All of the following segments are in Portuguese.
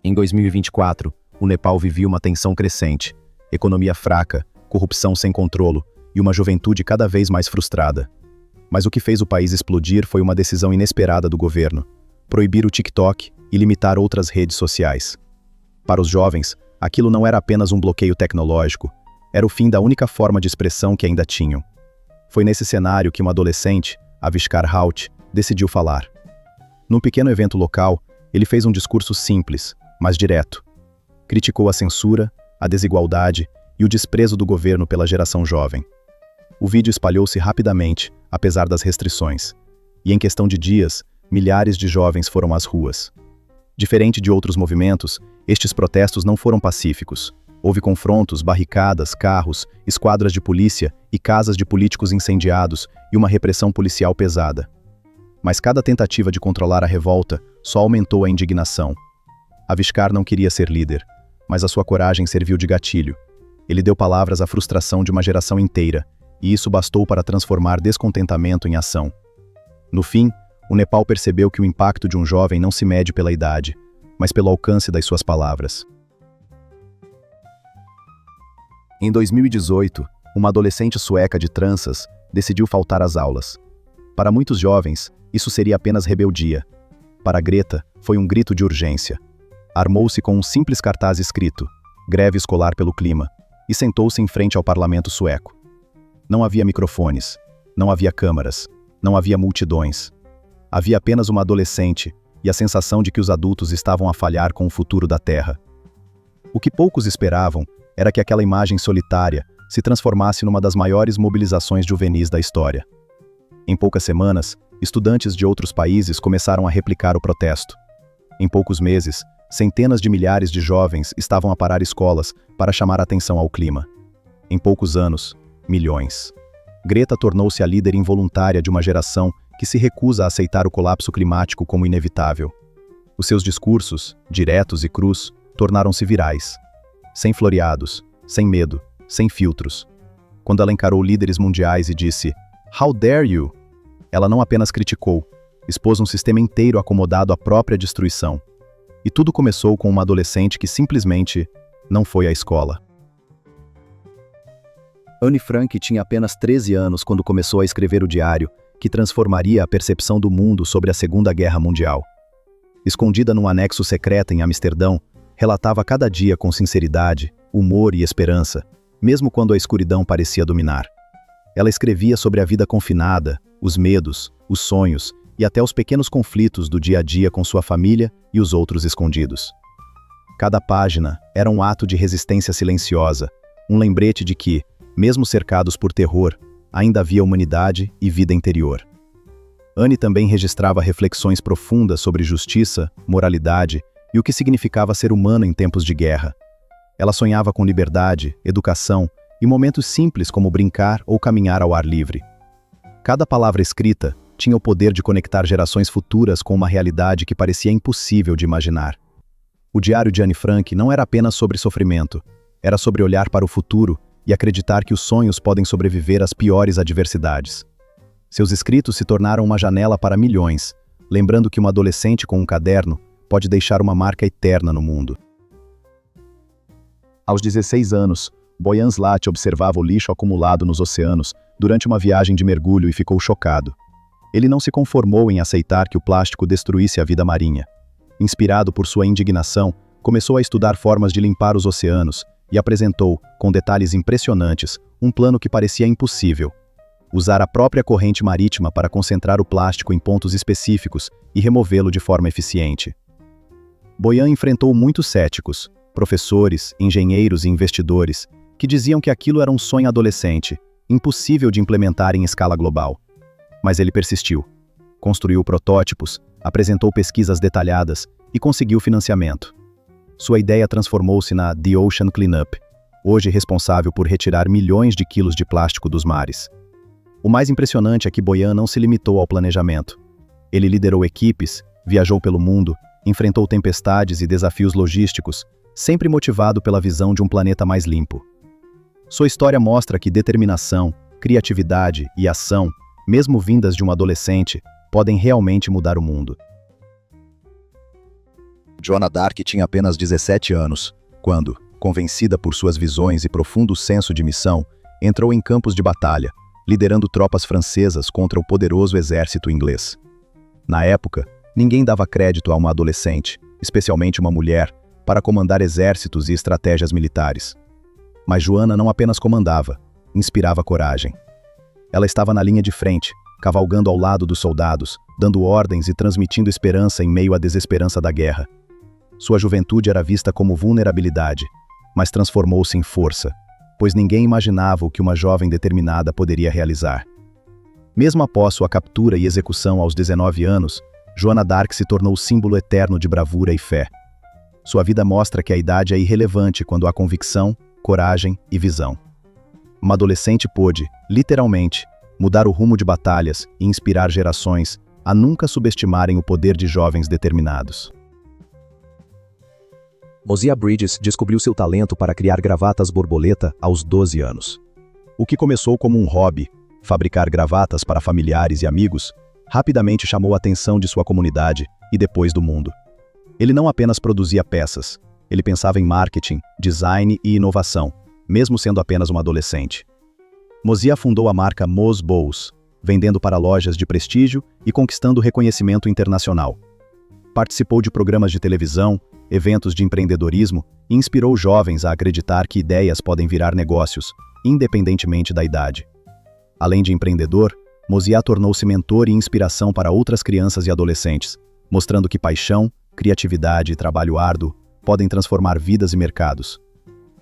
Em 2024, o Nepal vivia uma tensão crescente, economia fraca, corrupção sem controlo e uma juventude cada vez mais frustrada. Mas o que fez o país explodir foi uma decisão inesperada do governo: proibir o TikTok e limitar outras redes sociais. Para os jovens, aquilo não era apenas um bloqueio tecnológico, era o fim da única forma de expressão que ainda tinham. Foi nesse cenário que uma adolescente, Avishkar Raut, decidiu falar. Num pequeno evento local, ele fez um discurso simples, mas direto. Criticou a censura, a desigualdade e o desprezo do governo pela geração jovem. O vídeo espalhou-se rapidamente, apesar das restrições. E em questão de dias, milhares de jovens foram às ruas. Diferente de outros movimentos, estes protestos não foram pacíficos. Houve confrontos, barricadas, carros, esquadras de polícia e casas de políticos incendiados e uma repressão policial pesada. Mas cada tentativa de controlar a revolta só aumentou a indignação. Avishkar não queria ser líder, mas a sua coragem serviu de gatilho. Ele deu palavras à frustração de uma geração inteira, e isso bastou para transformar descontentamento em ação. No fim, o Nepal percebeu que o impacto de um jovem não se mede pela idade, mas pelo alcance das suas palavras. Em 2018, uma adolescente sueca de tranças decidiu faltar às aulas. Para muitos jovens, isso seria apenas rebeldia. Para Greta, foi um grito de urgência. Armou-se com um simples cartaz escrito "Greve escolar pelo clima" e sentou-se em frente ao parlamento sueco. Não havia microfones, não havia câmaras, não havia multidões. Havia apenas uma adolescente e a sensação de que os adultos estavam a falhar com o futuro da Terra. O que poucos esperavam era que aquela imagem solitária se transformasse numa das maiores mobilizações juvenis da história. Em poucas semanas, estudantes de outros países começaram a replicar o protesto. Em poucos meses, centenas de milhares de jovens estavam a parar escolas para chamar a atenção ao clima. Em poucos anos, milhões. Greta tornou-se a líder involuntária de uma geração que se recusa a aceitar o colapso climático como inevitável. Os seus discursos, diretos e crus, tornaram-se virais. Sem floreados, sem medo, sem filtros. Quando ela encarou líderes mundiais e disse "How dare you?", ela não apenas criticou, expôs um sistema inteiro acomodado à própria destruição. E tudo começou com uma adolescente que simplesmente não foi à escola. Anne Frank tinha apenas 13 anos quando começou a escrever o diário que transformaria a percepção do mundo sobre a Segunda Guerra Mundial. Escondida num anexo secreto em Amsterdão, relatava cada dia com sinceridade, humor e esperança, mesmo quando a escuridão parecia dominar. Ela escrevia sobre a vida confinada, os medos, os sonhos e até os pequenos conflitos do dia a dia com sua família e os outros escondidos. Cada página era um ato de resistência silenciosa, um lembrete de que, mesmo cercados por terror, ainda havia humanidade e vida interior. Anne também registrava reflexões profundas sobre justiça, moralidade e o que significava ser humano em tempos de guerra. Ela sonhava com liberdade, educação e momentos simples como brincar ou caminhar ao ar livre. Cada palavra escrita tinha o poder de conectar gerações futuras com uma realidade que parecia impossível de imaginar. O diário de Anne Frank não era apenas sobre sofrimento, era sobre olhar para o futuro e acreditar que os sonhos podem sobreviver às piores adversidades. Seus escritos se tornaram uma janela para milhões, lembrando que uma adolescente com um caderno pode deixar uma marca eterna no mundo. Aos 16 anos, Boyan Slat observava o lixo acumulado nos oceanos durante uma viagem de mergulho e ficou chocado. Ele não se conformou em aceitar que o plástico destruísse a vida marinha. Inspirado por sua indignação, começou a estudar formas de limpar os oceanos e apresentou, com detalhes impressionantes, um plano que parecia impossível: usar a própria corrente marítima para concentrar o plástico em pontos específicos e removê-lo de forma eficiente. Boyan enfrentou muitos céticos, professores, engenheiros e investidores, que diziam que aquilo era um sonho adolescente, impossível de implementar em escala global. Mas ele persistiu. Construiu protótipos, apresentou pesquisas detalhadas e conseguiu financiamento. Sua ideia transformou-se na The Ocean Cleanup, hoje responsável por retirar milhões de quilos de plástico dos mares. O mais impressionante é que Boyan não se limitou ao planejamento. Ele liderou equipes, viajou pelo mundo, enfrentou tempestades e desafios logísticos, sempre motivado pela visão de um planeta mais limpo. Sua história mostra que determinação, criatividade e ação, mesmo vindas de uma adolescente, podem realmente mudar o mundo. Joana d'Arc tinha apenas 17 anos, quando, convencida por suas visões e profundo senso de missão, entrou em campos de batalha, liderando tropas francesas contra o poderoso exército inglês. Na época, ninguém dava crédito a uma adolescente, especialmente uma mulher, para comandar exércitos e estratégias militares. Mas Joana não apenas comandava, inspirava coragem. Ela estava na linha de frente, cavalgando ao lado dos soldados, dando ordens e transmitindo esperança em meio à desesperança da guerra. Sua juventude era vista como vulnerabilidade, mas transformou-se em força, pois ninguém imaginava o que uma jovem determinada poderia realizar. Mesmo após sua captura e execução aos 19 anos, Joana d'Arc se tornou símbolo eterno de bravura e fé. Sua vida mostra que a idade é irrelevante quando há convicção, coragem e visão. Uma adolescente pôde, literalmente, mudar o rumo de batalhas e inspirar gerações a nunca subestimarem o poder de jovens determinados. Mosiah Bridges descobriu seu talento para criar gravatas borboleta aos 12 anos. O que começou como um hobby, fabricar gravatas para familiares e amigos, rapidamente chamou a atenção de sua comunidade e depois do mundo. Ele não apenas produzia peças, ele pensava em marketing, design e inovação, mesmo sendo apenas um adolescente. Mosiah fundou a marca Mo's Bows, vendendo para lojas de prestígio e conquistando reconhecimento internacional. Participou de programas de televisão, eventos de empreendedorismo e inspirou jovens a acreditar que ideias podem virar negócios, independentemente da idade. Além de empreendedor, Mosiah tornou-se mentor e inspiração para outras crianças e adolescentes, mostrando que paixão, criatividade e trabalho árduo podem transformar vidas e mercados.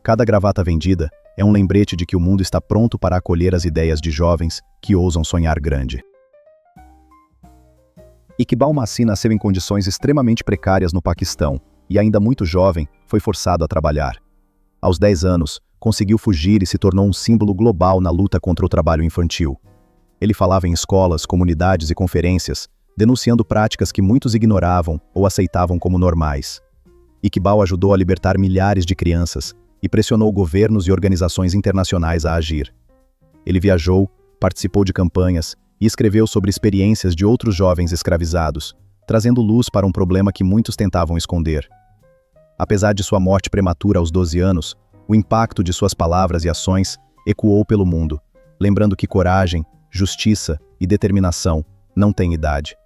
Cada gravata vendida é um lembrete de que o mundo está pronto para acolher as ideias de jovens que ousam sonhar grande. Iqbal Masih nasceu em condições extremamente precárias no Paquistão e, ainda muito jovem, foi forçado a trabalhar. Aos 10 anos, conseguiu fugir e se tornou um símbolo global na luta contra o trabalho infantil. Ele falava em escolas, comunidades e conferências, denunciando práticas que muitos ignoravam ou aceitavam como normais. Iqbal ajudou a libertar milhares de crianças e pressionou governos e organizações internacionais a agir. Ele viajou, participou de campanhas e escreveu sobre experiências de outros jovens escravizados, trazendo luz para um problema que muitos tentavam esconder. Apesar de sua morte prematura aos 12 anos, o impacto de suas palavras e ações ecoou pelo mundo, lembrando que coragem, justiça e determinação não têm idade.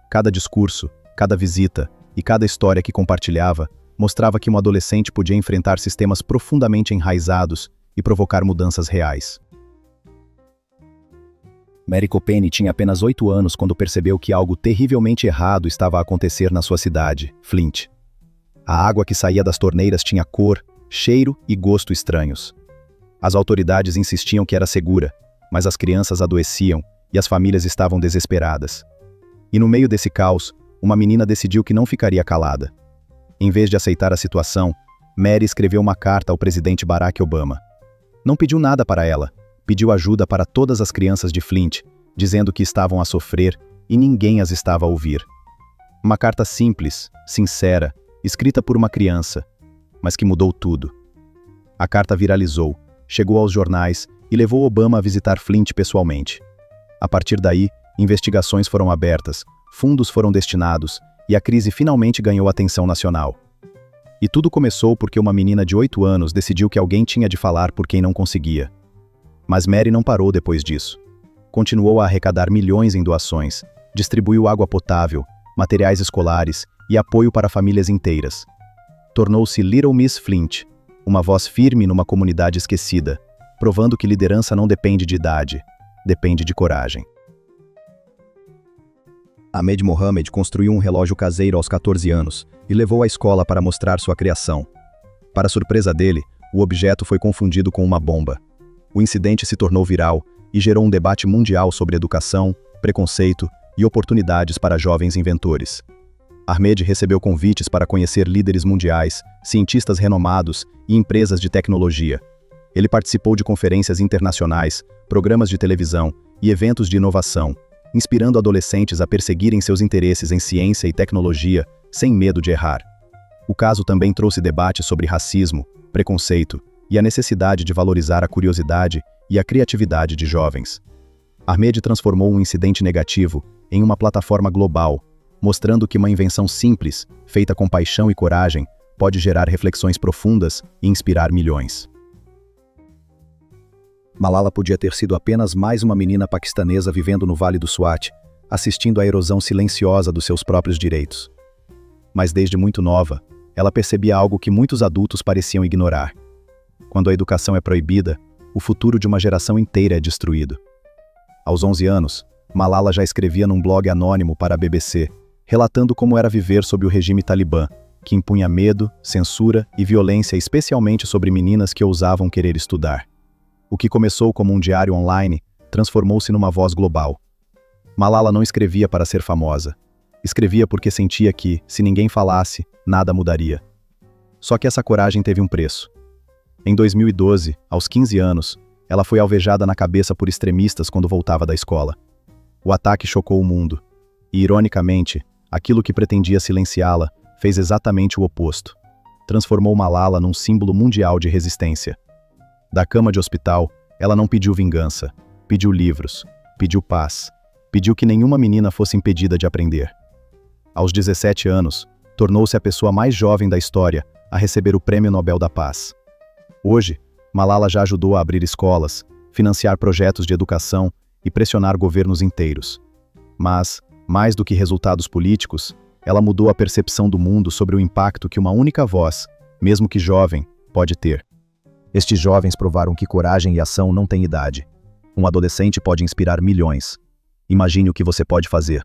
Cada discurso, cada visita e cada história que compartilhava mostrava que um adolescente podia enfrentar sistemas profundamente enraizados e provocar mudanças reais. Mary Copene tinha apenas 8 anos quando percebeu que algo terrivelmente errado estava a acontecer na sua cidade, Flint. A água que saía das torneiras tinha cor, cheiro e gosto estranhos. As autoridades insistiam que era segura, mas as crianças adoeciam e as famílias estavam desesperadas. E no meio desse caos, uma menina decidiu que não ficaria calada. Em vez de aceitar a situação, Mary escreveu uma carta ao presidente Barack Obama. Não pediu nada para ela, pediu ajuda para todas as crianças de Flint, dizendo que estavam a sofrer e ninguém as estava a ouvir. Uma carta simples, sincera, escrita por uma criança, mas que mudou tudo. A carta viralizou, chegou aos jornais e levou Obama a visitar Flint pessoalmente. A partir daí, investigações foram abertas, fundos foram destinados e a crise finalmente ganhou atenção nacional. E tudo começou porque uma menina de 8 anos decidiu que alguém tinha de falar por quem não conseguia. Mas Mary não parou depois disso. Continuou a arrecadar milhões em doações, distribuiu água potável, materiais escolares e apoio para famílias inteiras. Tornou-se Little Miss Flint, uma voz firme numa comunidade esquecida, provando que liderança não depende de idade, depende de coragem. Ahmed Mohamed construiu um relógio caseiro aos 14 anos e levou à escola para mostrar sua criação. Para surpresa dele, o objeto foi confundido com uma bomba. O incidente se tornou viral e gerou um debate mundial sobre educação, preconceito e oportunidades para jovens inventores. Ahmed recebeu convites para conhecer líderes mundiais, cientistas renomados e empresas de tecnologia. Ele participou de conferências internacionais, programas de televisão e eventos de inovação, inspirando adolescentes a perseguirem seus interesses em ciência e tecnologia sem medo de errar. O caso também trouxe debate sobre racismo, preconceito e a necessidade de valorizar a curiosidade e a criatividade de jovens. Ahmed transformou um incidente negativo em uma plataforma global, mostrando que uma invenção simples, feita com paixão e coragem, pode gerar reflexões profundas e inspirar milhões. Malala podia ter sido apenas mais uma menina paquistanesa vivendo no Vale do Swat, assistindo à erosão silenciosa dos seus próprios direitos. Mas desde muito nova, ela percebia algo que muitos adultos pareciam ignorar. Quando a educação é proibida, o futuro de uma geração inteira é destruído. Aos 11 anos, Malala já escrevia num blog anônimo para a BBC, relatando como era viver sob o regime talibã, que impunha medo, censura e violência especialmente sobre meninas que ousavam querer estudar. O que começou como um diário online transformou-se numa voz global. Malala não escrevia para ser famosa. Escrevia porque sentia que, se ninguém falasse, nada mudaria. Só que essa coragem teve um preço. Em 2012, aos 15 anos, ela foi alvejada na cabeça por extremistas quando voltava da escola. O ataque chocou o mundo. E, ironicamente, aquilo que pretendia silenciá-la fez exatamente o oposto. Transformou Malala num símbolo mundial de resistência. Da cama de hospital, ela não pediu vingança, pediu livros, pediu paz, pediu que nenhuma menina fosse impedida de aprender. Aos 17 anos, tornou-se a pessoa mais jovem da história a receber o Prêmio Nobel da Paz. Hoje, Malala já ajudou a abrir escolas, financiar projetos de educação e pressionar governos inteiros. Mas, mais do que resultados políticos, ela mudou a percepção do mundo sobre o impacto que uma única voz, mesmo que jovem, pode ter. Estes jovens provaram que coragem e ação não têm idade. Um adolescente pode inspirar milhões. Imagine o que você pode fazer.